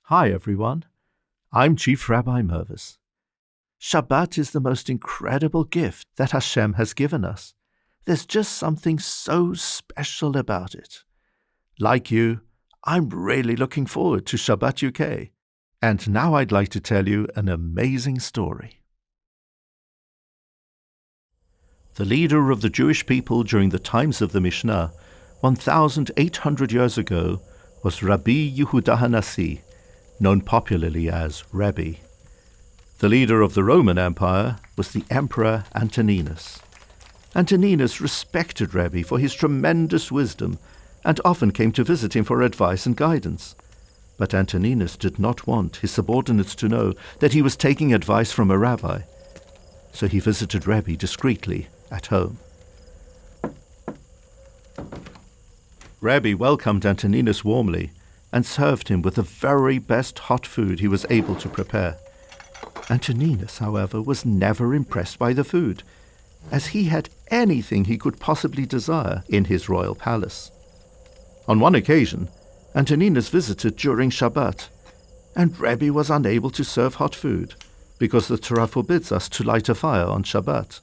Hi everyone, I'm Chief Rabbi Mervis. Shabbat is the most incredible gift that Hashem has given us. There's just something so special about it. Like you, I'm really looking forward to Shabbat UK. And now I'd like to tell you an amazing story. The leader of the Jewish people during the times of the Mishnah, 1,800 years ago, was Rabbi Yehuda HaNasi, known popularly as Rebbe. The leader of the Roman Empire was the Emperor Antoninus. Antoninus respected Rebbe for his tremendous wisdom and often came to visit him for advice and guidance. But Antoninus did not want his subordinates to know that he was taking advice from a rabbi, so he visited Rebbe discreetly at home. Rebbe welcomed Antoninus warmly and served him with the very best hot food he was able to prepare. Antoninus, however, was never impressed by the food, as he had anything he could possibly desire in his royal palace. On one occasion, Antoninus visited during Shabbat, and Rebbe was unable to serve hot food, because the Torah forbids us to light a fire on Shabbat.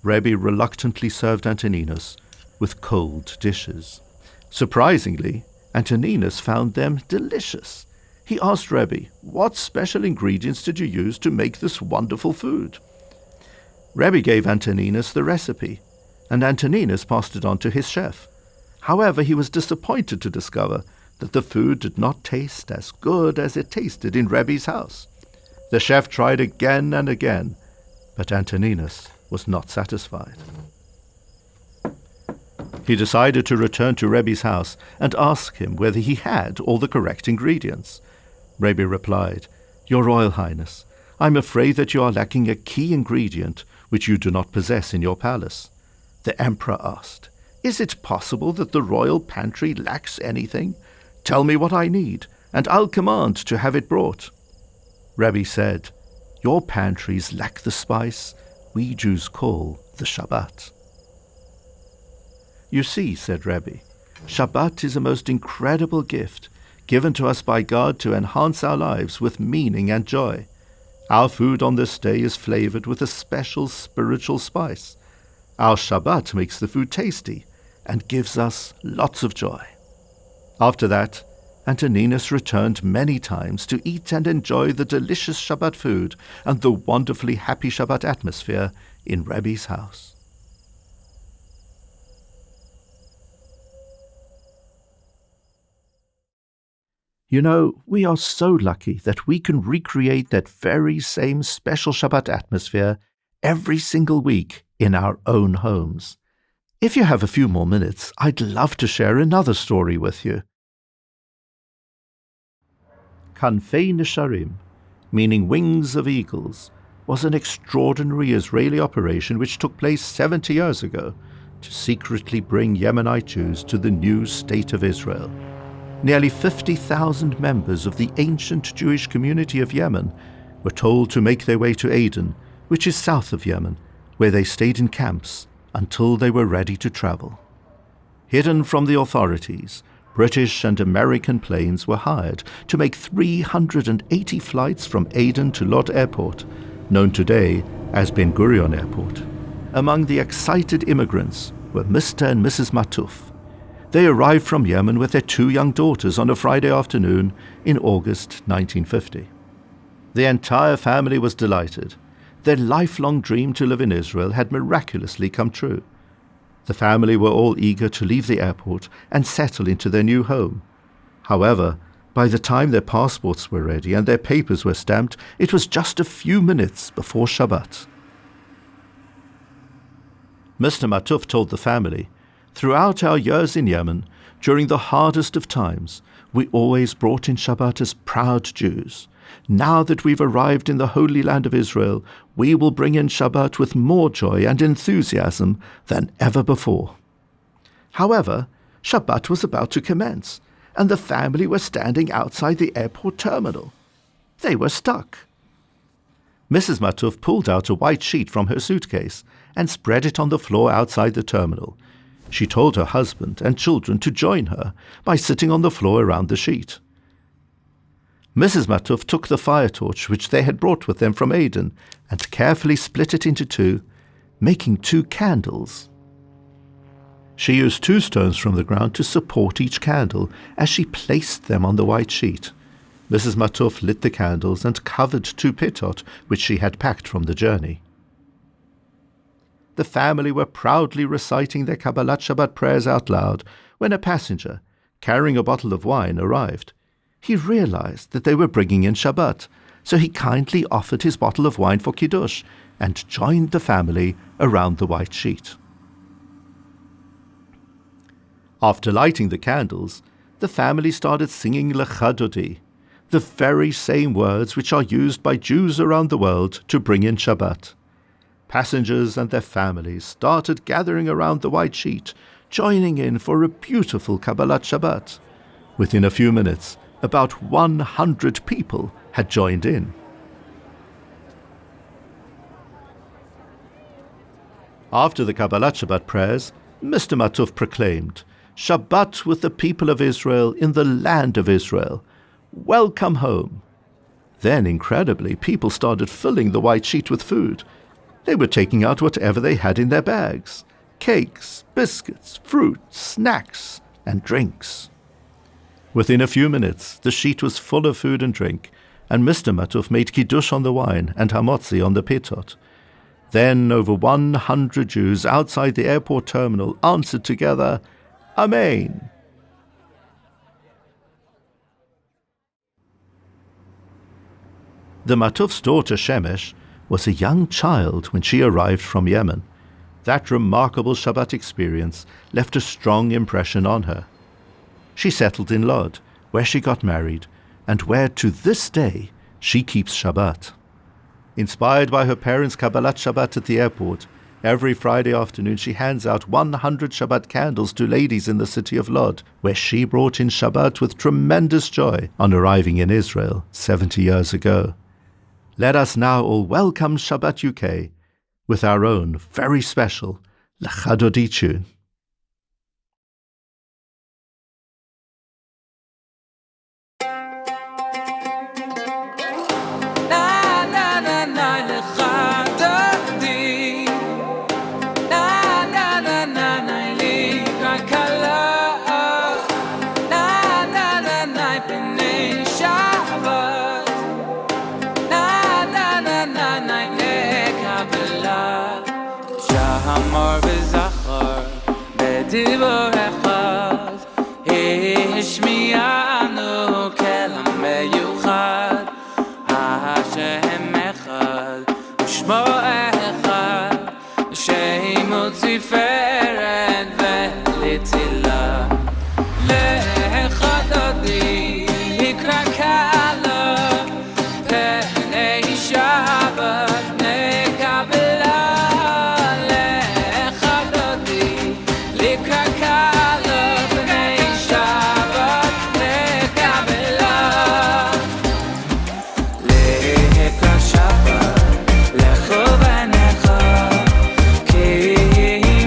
Rebbe reluctantly served Antoninus with cold dishes. Surprisingly, Antoninus found them delicious. He asked Rebbe, "What special ingredients did you use to make this wonderful food?" Rebbe gave Antoninus the recipe, and Antoninus passed it on to his chef. However, he was disappointed to discover that the food did not taste as good as it tasted in Rebbe's house. The chef tried again and again, but Antoninus was not satisfied. He decided to return to Rebbe's house and ask him whether he had all the correct ingredients. Rebbe replied, "Your Royal Highness, I'm afraid that you are lacking a key ingredient which you do not possess in your palace." The emperor asked, "Is it possible that the royal pantry lacks anything? Tell me what I need, and I'll command to have it brought." Rebbe said, "Your pantries lack the spice we Jews call the Shabbat." "You see," said Rebbe, "Shabbat is a most incredible gift given to us by God to enhance our lives with meaning and joy. Our food on this day is flavored with a special spiritual spice. Our Shabbat makes the food tasty and gives us lots of joy." After that, Antoninus returned many times to eat and enjoy the delicious Shabbat food and the wonderfully happy Shabbat atmosphere in Rebbe's house. You know, we are so lucky that we can recreate that very same special Shabbat atmosphere every single week in our own homes. If you have a few more minutes, I'd love to share another story with you. Kanfei Nesharim, meaning wings of eagles, was an extraordinary Israeli operation which took place 70 years ago to secretly bring Yemenite Jews to the new state of Israel. Nearly 50,000 members of the ancient Jewish community of Yemen were told to make their way to Aden, which is south of Yemen, where they stayed in camps until they were ready to travel. Hidden from the authorities, British and American planes were hired to make 380 flights from Aden to Lod Airport, known today as Ben Gurion Airport. Among the excited immigrants were Mr. and Mrs. Matuf. They arrived from Yemen with their 2 young daughters on a Friday afternoon in August 1950. The entire family was delighted. Their lifelong dream to live in Israel had miraculously come true. The family were all eager to leave the airport and settle into their new home. However, by the time their passports were ready and their papers were stamped, it was just a few minutes before Shabbat. Mr. Matuf told the family, "Throughout our years in Yemen, during the hardest of times, we always brought in Shabbat as proud Jews. Now that we've arrived in the Holy Land of Israel, we will bring in Shabbat with more joy and enthusiasm than ever before." However, Shabbat was about to commence, and the family were standing outside the airport terminal. They were stuck. Mrs. Matuf pulled out a white sheet from her suitcase and spread it on the floor outside the terminal. She told her husband and children to join her by sitting on the floor around the sheet. Mrs. Matuf took the fire torch which they had brought with them from Aden and carefully split it into two, making 2 candles. She used 2 stones from the ground to support each candle as she placed them on the white sheet. Mrs. Matuf lit the candles and covered 2 pitot which she had packed from the journey. The family were proudly reciting their Kabbalat Shabbat prayers out loud when a passenger, carrying a bottle of wine, arrived. He realized that they were bringing in Shabbat, so he kindly offered his bottle of wine for Kiddush and joined the family around the white sheet. After lighting the candles, the family started singing Lecha Dodi, the very same words which are used by Jews around the world to bring in Shabbat. Passengers and their families started gathering around the white sheet, joining in for a beautiful Kabbalat Shabbat. Within a few minutes, about 100 people had joined in. After the Kabbalat Shabbat prayers, Mr. Matuf proclaimed, "Shabbat with the people of Israel in the land of Israel. Welcome home." Then, incredibly, people started filling the white sheet with food. They were taking out whatever they had in their bags: cakes, biscuits, fruit, snacks, and drinks. Within a few minutes, the sheet was full of food and drink, and Mr. Matuf made kiddush on the wine and hamotzi on the pitot. Then over 100 Jews outside the airport terminal answered together, "Amen." The Matuf's daughter Shemesh was a young child when she arrived from Yemen. That remarkable Shabbat experience left a strong impression on her. She settled in Lod, where she got married, and where to this day she keeps Shabbat. Inspired by her parents' Kabbalat Shabbat at the airport, every Friday afternoon she hands out 100 Shabbat candles to ladies in the city of Lod, where she brought in Shabbat with tremendous joy on arriving in Israel 70 years ago. Let us now all welcome Shabbat UK with our own very special Lecha Dodi tune. דיבור אחד, השמיענו כלם מיוחד, השם אחד ושמו אחד, שמו תפארת ולצילה. Lecha Dodi יקרא קלה, פני שבת נקבלה. Me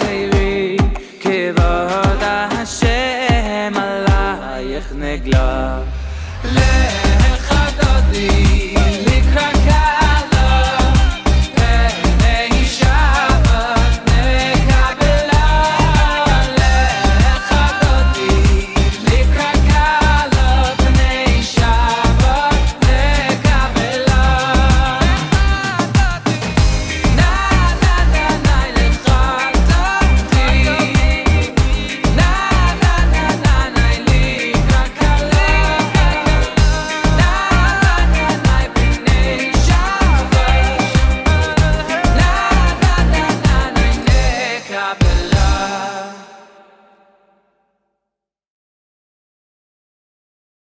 beiri kivod Hashem alayich negla